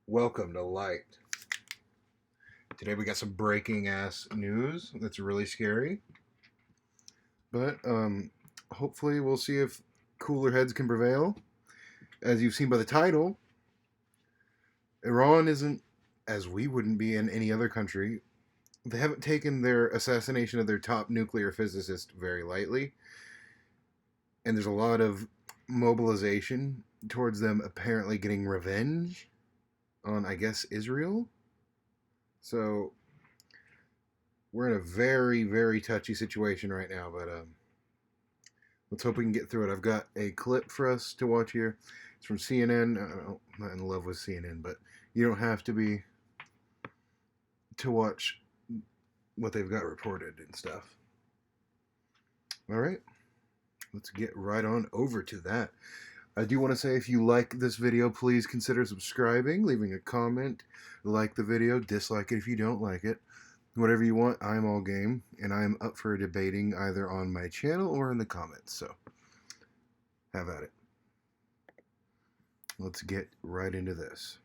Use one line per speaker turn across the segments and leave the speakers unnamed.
Welcome to Light. Today we got some breaking ass news that's really scary. But hopefully we'll see if cooler heads can prevail. As you've seen by the title, Iran isn't, as we wouldn't be in any other country, they haven't taken their assassination of their top nuclear physicist very lightly. And there's a lot of mobilization towards them apparently getting revenge on, I guess, Israel. So we're in a very, very touchy situation right now, but let's hope we can get through it. I've got a clip for us to watch here. It's from CNN. I'm not in love with CNN, but you don't have to be to watch what they've got reported and stuff. All right, let's get right on over to that. I do want to say, if you like this video, please consider subscribing, leaving a comment, like the video, dislike it if you don't like it. Whatever you want, I'm all game, and I'm up for debating either on my channel or in the comments, so have at it. Let's get right into this.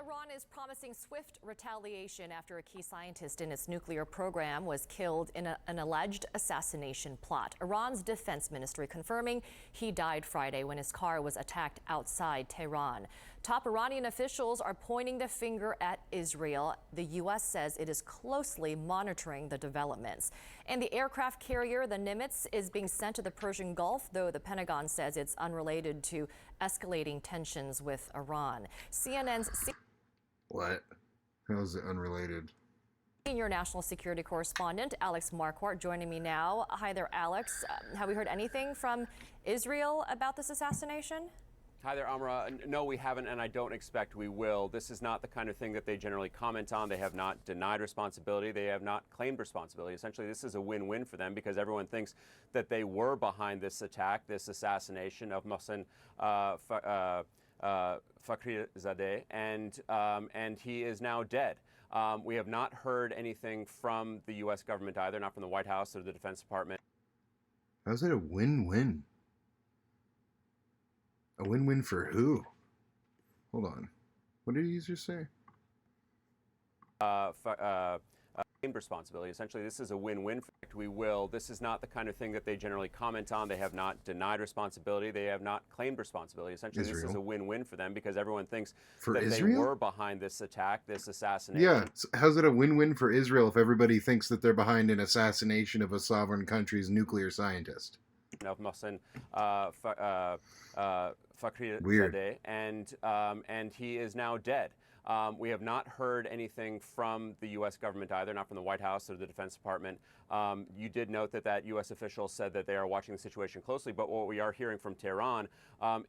Iran is promising swift retaliation after a key scientist in its nuclear program was killed in an alleged assassination plot. Iran's defense ministry confirming he died Friday when his car was attacked outside Tehran. Top Iranian officials are pointing the finger at Israel. The U.S. says it is closely monitoring the developments. And the aircraft carrier, the Nimitz, is being sent to the Persian Gulf, though the Pentagon says it's unrelated to escalating tensions with Iran. CNN's
What? How's it unrelated?
Senior national security correspondent Alex Marquardt joining me now. Hi there, Alex. Have we heard anything from Israel about this assassination?
Hi there, Amra. No, we haven't, and I don't expect we will. This is not the kind of thing that they generally comment on. They have not denied responsibility. They have not claimed responsibility. Essentially, this is a win-win for them because everyone thinks that they were behind this attack, this assassination of Mohsen Fakhrizadeh, and he is now dead. We have not heard anything from the U.S. government either, not from the White House or the Defense Department.
How's it a win-win? A win-win for who? Hold on. What did you just say?
Claimed responsibility. Essentially, this is a win-win. We will. This is not the kind of thing that they generally comment on. They have not denied responsibility. They have not claimed responsibility. Essentially, This is a win-win for them because everyone thinks that Israel? They were behind this attack, this assassination.
Yeah. So how's it a win-win for Israel if everybody thinks that they're behind an assassination of a sovereign country's nuclear scientist?
Of Mohsen Fakhrizadeh,
Weird.
And he is now dead. We have not heard anything from the U.S. government either, not from the White House or the Defense Department. You did note that U.S. official said that they are watching the situation closely, but what we are hearing from Tehran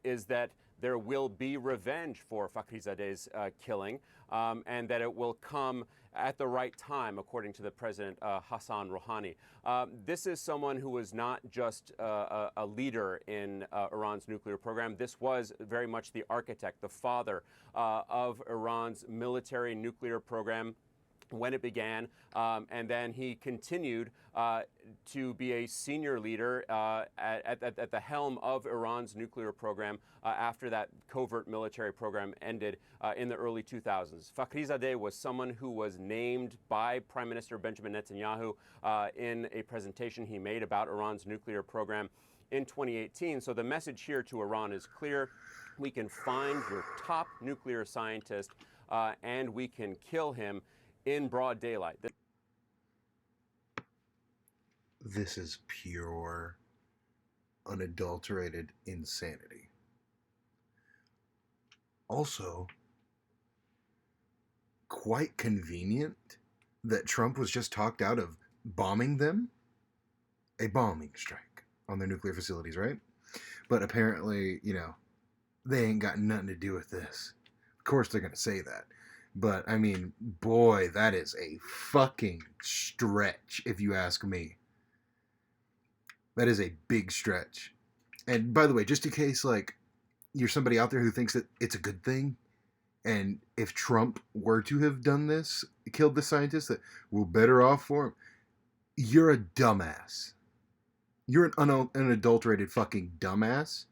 is that there will be revenge for Fakhrizadeh's killing, and that it will come at the right time, according to the president, Hassan Rouhani. This is someone who was not just a leader in Iran's nuclear program. This was very much the architect, the father of Iran's military nuclear program when it began, and then he continued to be a senior leader at the helm of Iran's nuclear program after that covert military program ended in the early 2000s. Fakhrizadeh was someone who was named by Prime Minister Benjamin Netanyahu in a presentation he made about Iran's nuclear program in 2018. So the message here to Iran is clear. We can find your top nuclear scientist and we can kill him in broad daylight.
This is pure, unadulterated insanity. Also, quite convenient that Trump was just talked out of bombing them. A bombing strike on their nuclear facilities, right? But apparently, they ain't got nothing to do with this. Of course they're going to say that. But, I mean, boy, that is a fucking stretch, if you ask me. That is a big stretch. And, by the way, just in case, you're somebody out there who thinks that it's a good thing, and if Trump were to have done this, killed the scientist, that we're better off for him, you're a dumbass. You're an unadulterated fucking dumbass.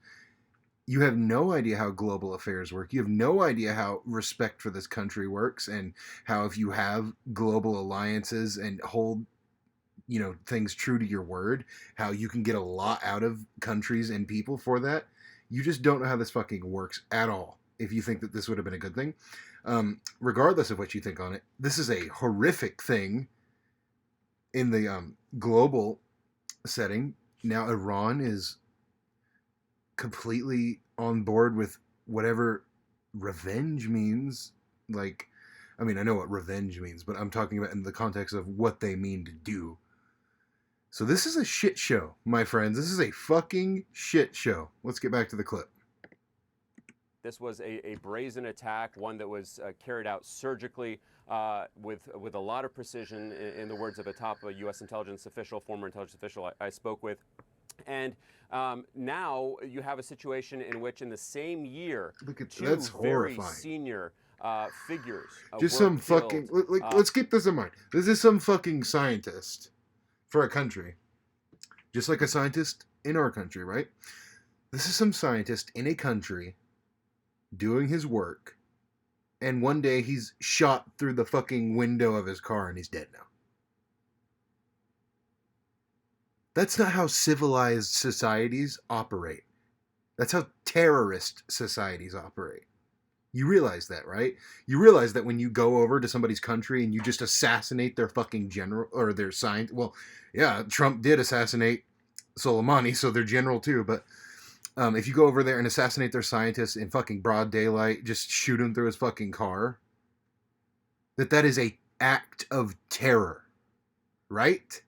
You have no idea how global affairs work. You have no idea how respect for this country works, and how if you have global alliances and hold, things true to your word, how you can get a lot out of countries and people for that. You just don't know how this fucking works at all if you think that this would have been a good thing. Regardless of what you think on it, this is a horrific thing in the global setting. Now Iran is completely on board with whatever revenge means. Like, I mean, I know what revenge means, but I'm talking about in the context of what they mean to do. So this is a shit show, my friends. This is a fucking shit show. Let's get back to the clip.
This was a brazen attack, one that was carried out surgically with a lot of precision, in the words of a top U.S. intelligence official, former intelligence official I spoke with. And now you have a situation in which, in the same year, two
That's
very
horrifying.
senior figures
Just
were
some
killed.
fucking. Let's keep this in mind. This is some fucking scientist for a country, just like a scientist in our country, right? This is some scientist in a country doing his work, and one day he's shot through the fucking window of his car and he's dead now. That's not how civilized societies operate. That's how terrorist societies operate. You realize that, right? You realize that when you go over to somebody's country and you just assassinate their fucking general or their scientist. Well, yeah, Trump did assassinate Soleimani, so they're general too. But if you go over there and assassinate their scientists in fucking broad daylight, just shoot him through his fucking car, that is a act of terror, right?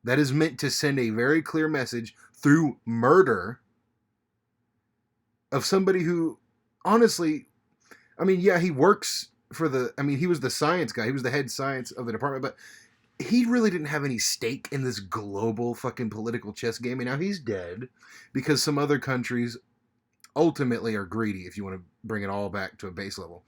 That is meant to send a very clear message through murder of somebody who, honestly, I mean, yeah, he works for he was the science guy. He was the head science of the department, but he really didn't have any stake in this global fucking political chess game. And now he's dead because some other countries ultimately are greedy, if you want to bring it all back to a base level.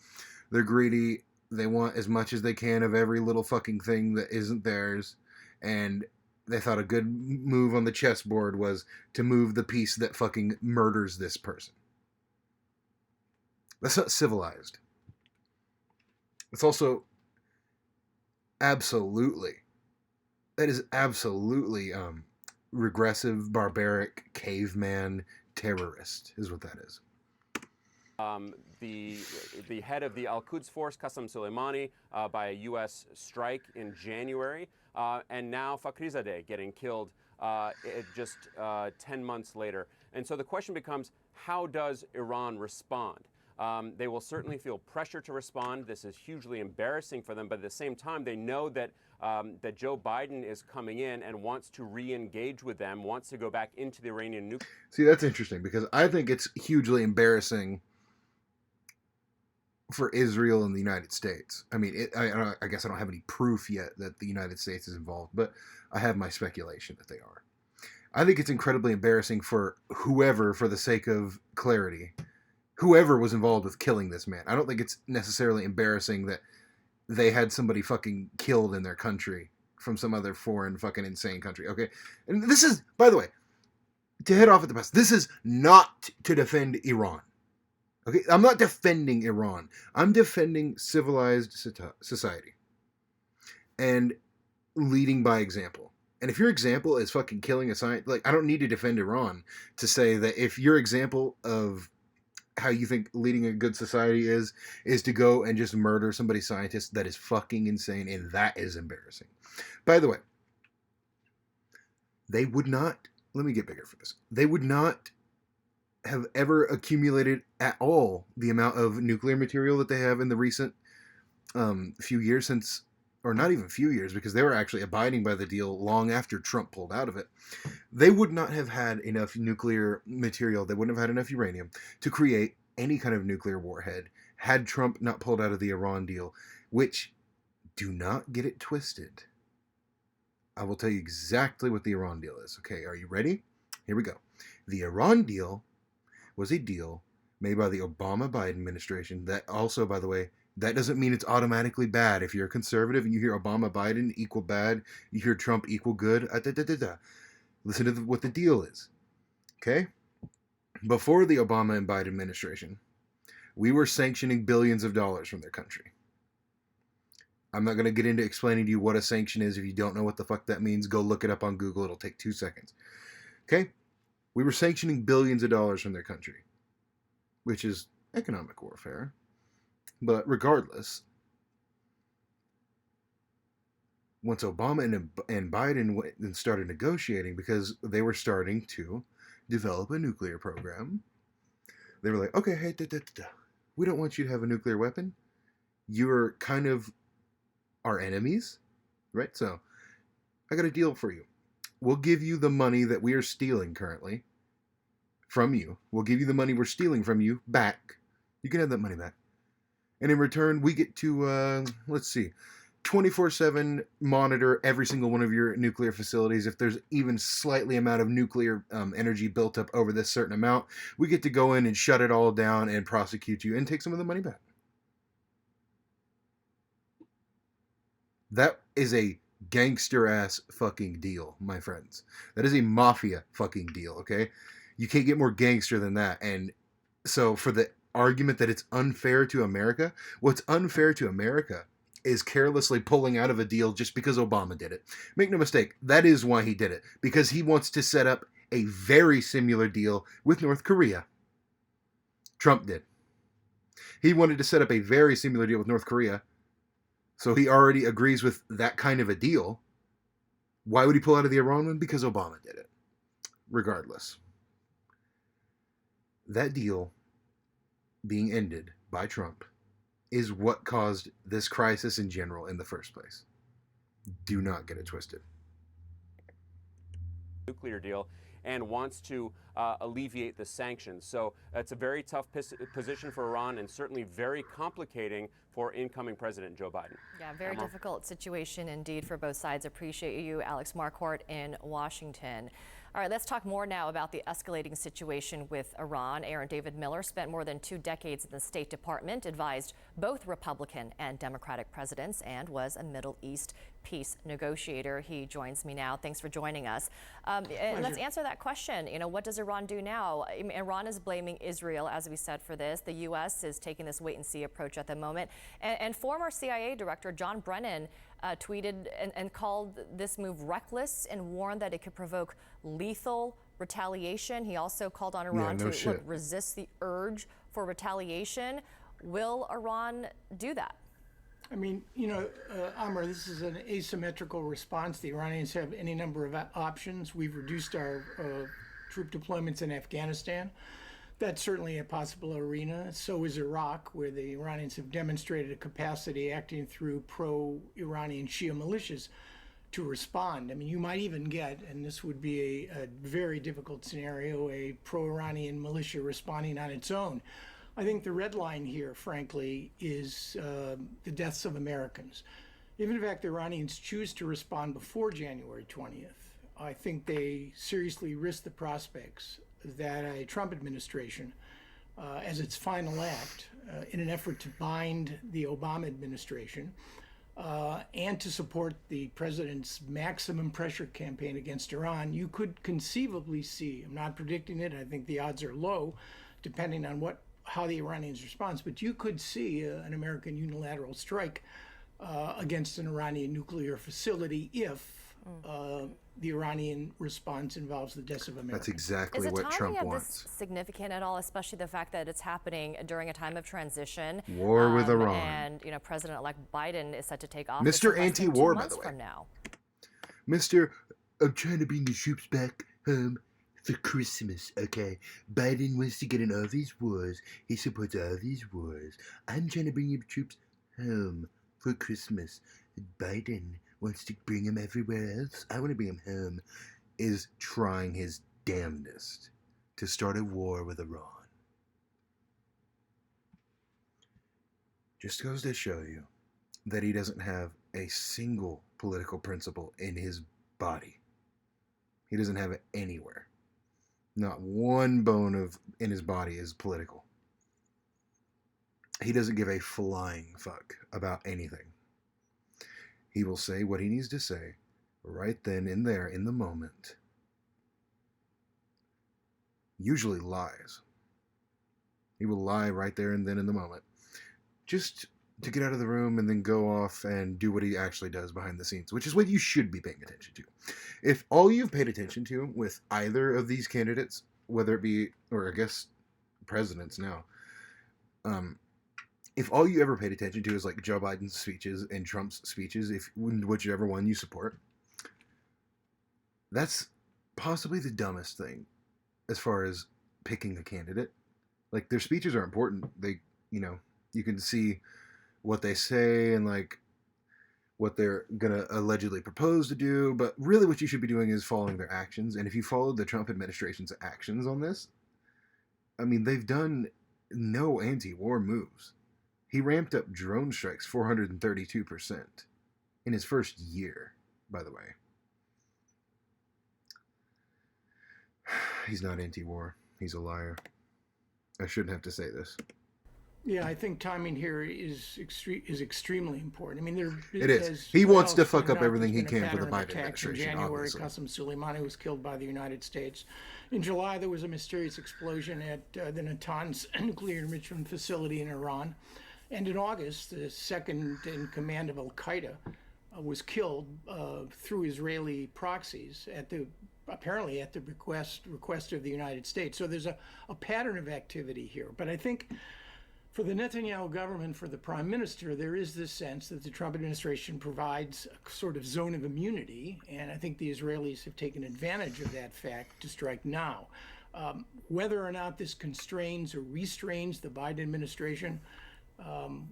They're greedy. They want as much as they can of every little fucking thing that isn't theirs. And they thought a good move on the chessboard was to move the piece that fucking murders this person. That's not civilized. It's also absolutely, that is absolutely regressive, barbaric, caveman terrorist is what that is.
The head of the Al-Quds force, Qasem Soleimani, by a U.S. strike in January, and now Fakhrizadeh getting killed just 10 months later. And so the question becomes, how does Iran respond? They will certainly feel pressure to respond. This is hugely embarrassing for them, but at the same time, they know that that Joe Biden is coming in and wants to re-engage with them, wants to go back into the Iranian nuclear.
See, that's interesting because I think it's hugely embarrassing for Israel and the United States. I mean, I guess I don't have any proof yet that the United States is involved, but I have my speculation that they are. I think it's incredibly embarrassing for whoever, for the sake of clarity, whoever was involved with killing this man. I don't think it's necessarily embarrassing that they had somebody fucking killed in their country from some other foreign fucking insane country. Okay. And this is, by the way, to head off at the pass, this is not to defend Iran. Okay. I'm not defending Iran. I'm defending civilized society and leading by example. And if your example is fucking killing a scientist, like, I don't need to defend Iran to say that if your example of how you think leading a good society is to go and just murder somebody's scientist, that is fucking insane, and that is embarrassing. By the way, they would not, let me get bigger for this, they would not have ever accumulated at all the amount of nuclear material that they have in the recent few years since, or not even few years, because they were actually abiding by the deal long after Trump pulled out of it. They would not have had enough nuclear material, they wouldn't have had enough uranium to create any kind of nuclear warhead had Trump not pulled out of the Iran deal, which, do not get it twisted. I will tell you exactly what the Iran deal is. Okay, are you ready? Here we go. The Iran deal was a deal made by the Obama-Biden administration that also, by the way, that doesn't mean it's automatically bad. If you're a conservative and you hear Obama, Biden equal bad, you hear Trump equal good, listen to what the deal is. Okay? Before the Obama and Biden administration, we were sanctioning billions of dollars from their country. I'm not going to get into explaining to you what a sanction is. If you don't know what the fuck that means, go look it up on Google. It'll take 2 seconds. Okay? We were sanctioning billions of dollars from their country, which is economic warfare. But regardless, once Obama and Biden went and started negotiating, because they were starting to develop a nuclear program, they were like, okay, hey, we don't want you to have a nuclear weapon. You're kind of our enemies, right? So I got a deal for you. We'll give you the money that we are stealing currently from you. We'll give you the money we're stealing from you back. You can have that money back. And in return, we get to, 24/7 monitor every single one of your nuclear facilities. If there's even slightly amount of nuclear energy built up over this certain amount, we get to go in and shut it all down and prosecute you and take some of the money back. That is a gangster ass fucking deal, my friends. That is a mafia fucking deal, okay? You can't get more gangster than that. And so for the argument that it's unfair to America, what's unfair to America is carelessly pulling out of a deal just because Obama did it. Make no mistake, that is why he did it. Because he wants to set up a very similar deal with North Korea. Trump did. He wanted to set up a very similar deal with North Korea. So he already agrees with that kind of a deal. Why would he pull out of the Iran one? Because Obama did it. Regardless. That deal being ended by Trump is what caused this crisis in general in the first place. Do not get it twisted.
Nuclear deal and wants to alleviate the sanctions. So it's a very tough position for Iran and certainly very complicating for incoming President Joe Biden.
Yeah, very difficult situation indeed for both sides. Appreciate you, Alex Marquardt in Washington. All right, let's talk more now about the escalating situation with Iran. Aaron David Miller spent more than 2 decades in the State Department, advised both Republican and Democratic presidents, and was a Middle East peace negotiator. He joins me now. Thanks for joining us. And let's answer that question. You know, what does Iran do now? I mean, Iran is blaming Israel, as we said, for this. The U.S. is taking this wait-and-see approach at the moment. And former CIA Director John Brennan tweeted and called this move reckless and warned that it could provoke lethal retaliation. He also called on Iran to resist the urge for retaliation. Will Iran do that?
I mean, Amr, this is an asymmetrical response. The Iranians have any number of options. We've reduced our troop deployments in Afghanistan. That's certainly a possible arena. So is Iraq, where the Iranians have demonstrated a capacity acting through pro-Iranian Shia militias to respond. I mean, you might even get, and this would be a very difficult scenario, a pro-Iranian militia responding on its own. I think the red line here, frankly, is the deaths of Americans. If, in fact, the Iranians choose to respond before January 20th, I think they seriously risk the prospects that a Trump administration, as its final act, in an effort to bind the Obama administration and to support the president's maximum pressure campaign against Iran, you could conceivably see, I'm not predicting it, I think the odds are low, depending on how the Iranians respond, but you could see an American unilateral strike against an Iranian nuclear facility if the Iranian response involves the deaths of Americans.
That's exactly what Trump wants.
Is this significant at all, especially the fact that it's happening during a time of transition?
War with Iran.
And, President-elect Biden is set to take office
Mr. Anti-War, by the way.
from now.
Mr. I'm trying to bring the troops back home for Christmas, okay? Biden wants to get in all these wars. He supports all these wars. I'm trying to bring your troops home for Christmas. Biden wants to bring them everywhere else. I want to bring them home. Is trying his damnedest to start a war with Iran. Just goes to show you that he doesn't have a single political principle in his body. He doesn't have it anywhere. Not one bone in his body is political. He doesn't give a flying fuck about anything. He will say what he needs to say right then and there in the moment. usually lies. He will lie right there and then in the moment, just to get out of the room and then go off and do what he actually does behind the scenes, which is what you should be paying attention to. If all you've paid attention to with either of these candidates, whether it be, or I guess presidents now, if all you ever paid attention to is like Joe Biden's speeches and Trump's speeches, if whichever one you support, that's possibly the dumbest thing as far as picking a candidate. Like, their speeches are important. They, you can see what they say and like what they're gonna allegedly propose to do, but really what you should be doing is following their actions. And if you followed the Trump administration's actions on this, I mean, they've done no anti-war moves. He ramped up drone strikes 432% in his first year, by the way. He's not anti-war. He's a liar. I shouldn't have to say this.
Yeah, I think timing here is extremely important. I mean,
It is. He wants to fuck up everything he can for the Biden administration.
In January,
obviously.
Qasem Soleimani was killed by the United States. In July, there was a mysterious explosion at the Natanz nuclear enrichment facility in Iran. And in August, the second in command of Al Qaeda was killed through Israeli proxies apparently at the request of the United States. So there's a pattern of activity here. But I think for the Netanyahu government, for the prime minister, there is this sense that the Trump administration provides a sort of zone of immunity. And I think the Israelis have taken advantage of that fact to strike now. Whether or not this constrains or restrains the Biden administration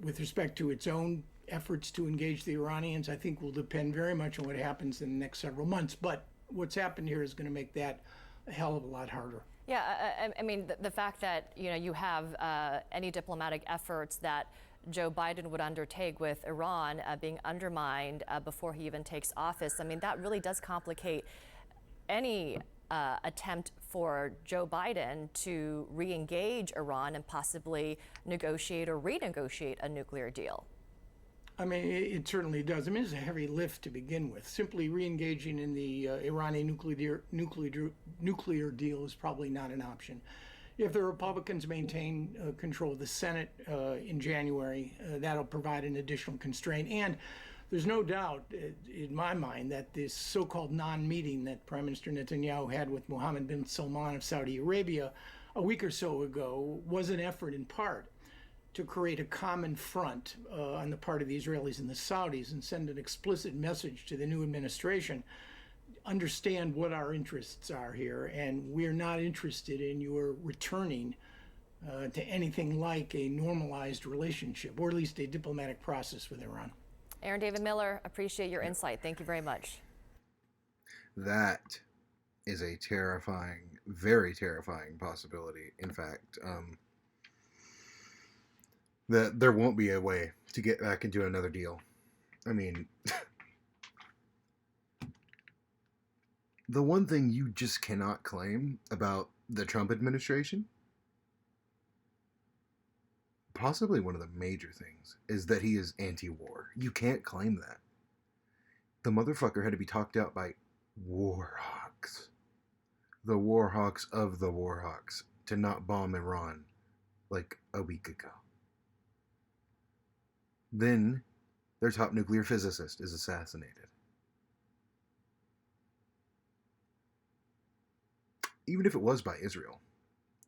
with respect to its own efforts to engage the Iranians, I think will depend very much on what happens in the next several months. But what's happened here is going to make that a hell of a lot harder.
Yeah, I mean, the fact that, you have any diplomatic efforts that Joe Biden would undertake with Iran being undermined before he even takes office, I mean, that really does complicate any attempt for Joe Biden to re-engage Iran and possibly negotiate or renegotiate a nuclear deal.
I mean, it certainly does. I mean, it's a heavy lift to begin with. Simply re-engaging in the Iranian nuclear deal is probably not an option. If the Republicans maintain control of the Senate in January, that'll provide an additional constraint. And there's no doubt in my mind that this so-called non-meeting that Prime Minister Netanyahu had with Mohammed bin Salman of Saudi Arabia a week or so ago was an effort in part to create a common front on the part of the Israelis and the Saudis and send an explicit message to the new administration. Understand what our interests are here, and we're not interested in your returning to anything like a normalized relationship, or at least a diplomatic process with Iran.
Aaron David Miller, appreciate your insight. Thank you very much.
That is a terrifying, very terrifying possibility. In fact, that there won't be a way to get back into another deal. I mean, the one thing you just cannot claim about the Trump administration, possibly one of the major things, is that he is anti-war. You can't claim that. The motherfucker had to be talked out by war hawks. The war hawks of the war hawks to not bomb Iran like a week ago. Then their top nuclear physicist is assassinated. Even if it was by Israel,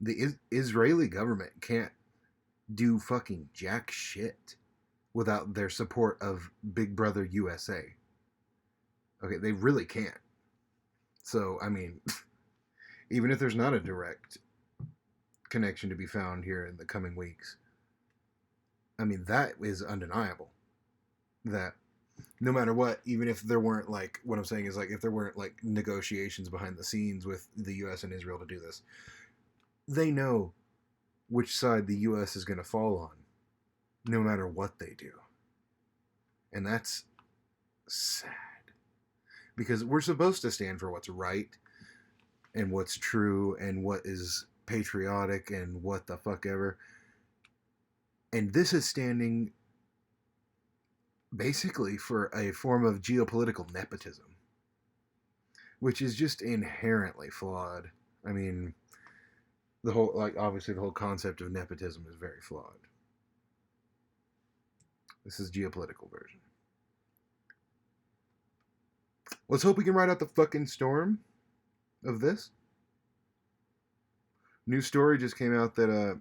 the Israeli government can't do fucking jack shit without their support of Big Brother USA. Okay, they really can't. So, I mean, even if there's not a direct connection to be found here in the coming weeks, I mean, that is undeniable. That no matter what, even if there weren't, like, what I'm saying is, like, if there weren't, like, negotiations behind the scenes with the U.S. and Israel to do this, they know which side the U.S. is going to fall on, no matter what they do. And that's sad. Because we're supposed to stand for what's right, and what's true, and what is patriotic, and what the fuck ever. And this is standing basically for a form of geopolitical nepotism, which is just inherently flawed. I mean, the whole, like, obviously the whole concept of nepotism is very flawed. This is geopolitical version. Let's hope we can ride out the fucking storm of this. New story just came out that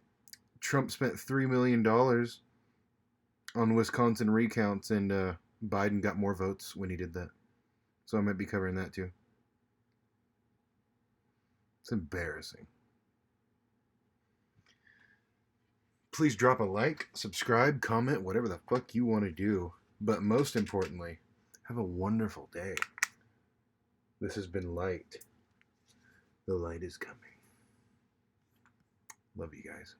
Trump spent $3 million on Wisconsin recounts, and Biden got more votes when he did that. So I might be covering that too. It's embarrassing. Please drop a like, subscribe, comment, whatever the fuck you want to do. But most importantly, have a wonderful day. This has been Light. The light is coming. Love you guys.